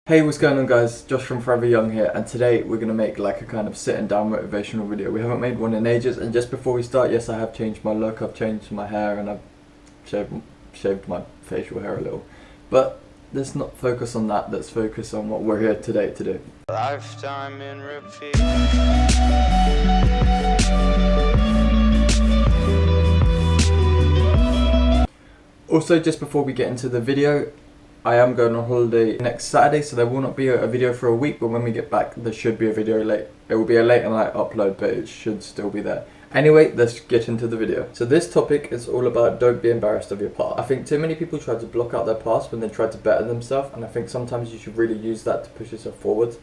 Hey, what's going on guys? Josh from Forever Young here, and today we're going to make like a kind of sitting down motivational video. We haven't made one in ages, and just before we start, yes, I have changed my look, I've changed my hair, and I've shaved my facial hair a little. But let's not focus on that, let's focus on what we're here today to do. Lifetime in repeat. Also, just before we get into the video, I am going on holiday next Saturday, so there will not be a video for a week, but when we get back there should be a video late. It will be a late night upload, but it should still be there. Anyway, let's get into the video. So this topic is all about don't be embarrassed of your past. I think too many people try to block out their past when they try to better themselves, and I think sometimes you should really use that to push yourself forward.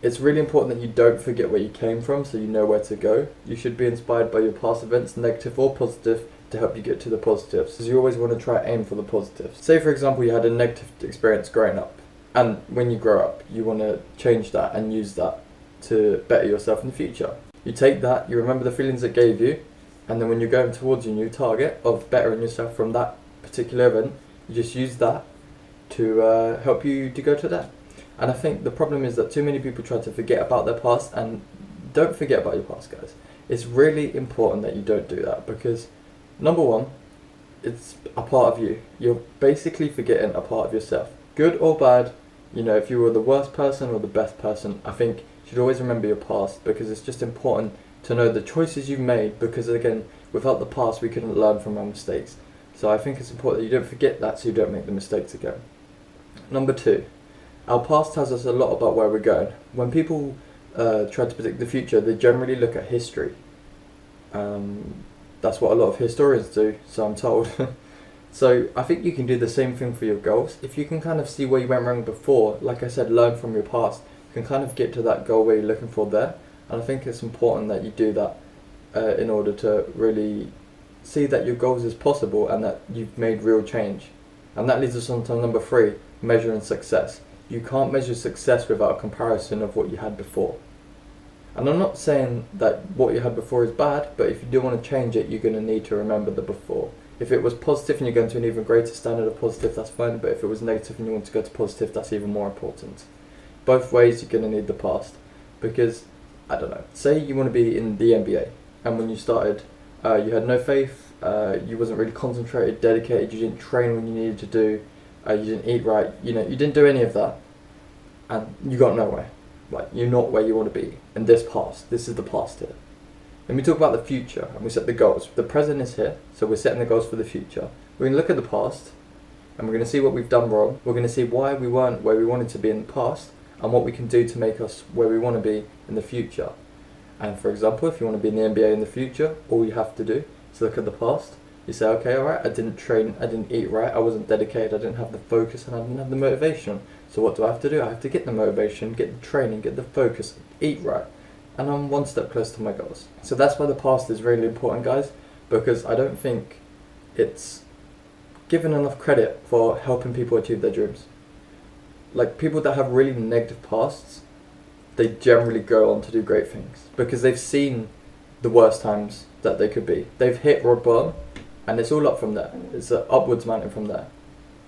It's really important that you don't forget where you came from, so you know where to go. You should be inspired by your past events, negative or positive, to help you get to the positives, because you always want to try aim for the positives. Say for example you had a negative experience growing up, and when you grow up you want to change that and use that to better yourself in the future. You take that, you remember the feelings it gave you, and then when you're going towards your new target of bettering yourself from that particular event, you just use that to help you to go to that. And I think the problem is that too many people try to forget about their past, and don't forget about your past, guys. It's really important that you don't do that, because number one, it's a part of you. You're basically forgetting a part of yourself. Good or bad, you know, if you were the worst person or the best person, I think you should always remember your past, because it's just important to know the choices you've made, because again, without the past we couldn't learn from our mistakes. So I think it's important that you don't forget that, so you don't make the mistakes again. Number two, our past tells us a lot about where we're going. When people try to predict the future, they generally look at history. That's what a lot of historians do, so I'm told. So I think you can do the same thing for your goals. If you can kind of see where you went wrong before, like I said, learn from your past, you can kind of get to that goal where you're looking for there. And I think it's important that you do that in order to really see that your goals is possible and that you've made real change. And that leads us on to number three, measuring success. You can't measure success without a comparison of what you had before. And I'm not saying that what you had before is bad, but if you do want to change it, you're going to need to remember the before. If it was positive and you're going to an even greater standard of positive, that's fine, but if it was negative and you want to go to positive, that's even more important. Both ways you're going to need the past, because, I don't know, say you want to be in the NBA, and when you started, you had no faith, you wasn't really concentrated, dedicated, you didn't train when you needed to do, you didn't eat right, you know, you didn't do any of that, and you got nowhere. Like, you're not where you want to be in this past. This is the past here. Then we talk about the future and we set the goals. The present is here, so we're setting the goals for the future. We're going to look at the past and we're going to see what we've done wrong. We're going to see why we weren't where we wanted to be in the past and what we can do to make us where we want to be in the future. And for example, if you want to be in the NBA in the future, all you have to do is look at the past. You say, okay, alright, I didn't train, I didn't eat right, I wasn't dedicated, I didn't have the focus, and I didn't have the motivation. So what do I have to do? I have to get the motivation, get the training, get the focus, eat right, and I'm one step closer to my goals. So that's why the past is really important, guys, because I don't think it's given enough credit for helping people achieve their dreams. Like, people that have really negative pasts, they generally go on to do great things, because they've seen the worst times that they could be. They've hit rock bottom, and it's all up from there. It's an upwards mountain from there.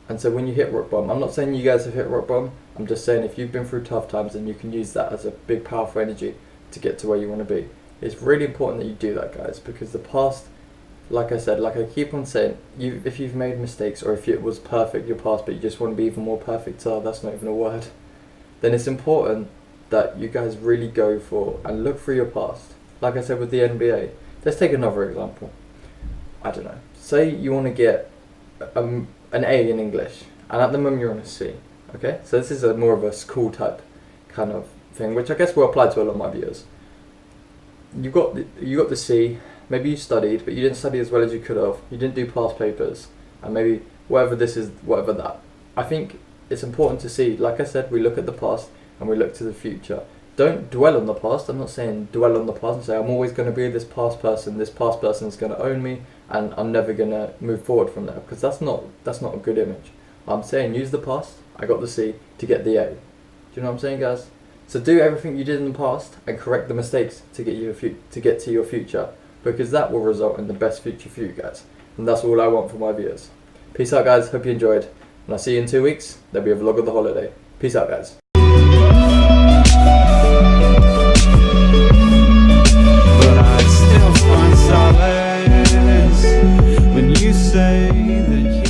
And so when you hit rock bottom, I'm not saying you guys have hit rock bottom, I'm just saying if you've been through tough times, then you can use that as a big powerful energy to get to where you want to be. It's really important that you do that, guys, because the past, like I said, like I keep on saying, if you've made mistakes, or if it was perfect, your past, but you just want to be even more perfect, so that's not even a word, then it's important that you guys really go for and look through your past. Like I said with the NBA, let's take another example. I don't know, say you want to get an A in English, and at the moment you're on a C, okay? So this is more of a school type kind of thing, which I guess will apply to a lot of my viewers. You got the C, maybe you studied, but you didn't study as well as you could have, you didn't do past papers, and maybe whatever this is, whatever that. I think it's important to see, like I said, we look at the past and we look to the future. Don't dwell on the past. I'm not saying dwell on the past and say I'm always going to be this past person is going to own me and I'm never going to move forward from there, because that's not a good image. I'm saying use the past, I got the C, to get the A. Do you know what I'm saying, guys? So do everything you did in the past and correct the mistakes to get to your future, because that will result in the best future for you guys. And that's all I want for my viewers. Peace out, guys, hope you enjoyed, and I'll see you in 2 weeks. There'll be a vlog of the holiday. Peace out, guys. But I still find solace when you say that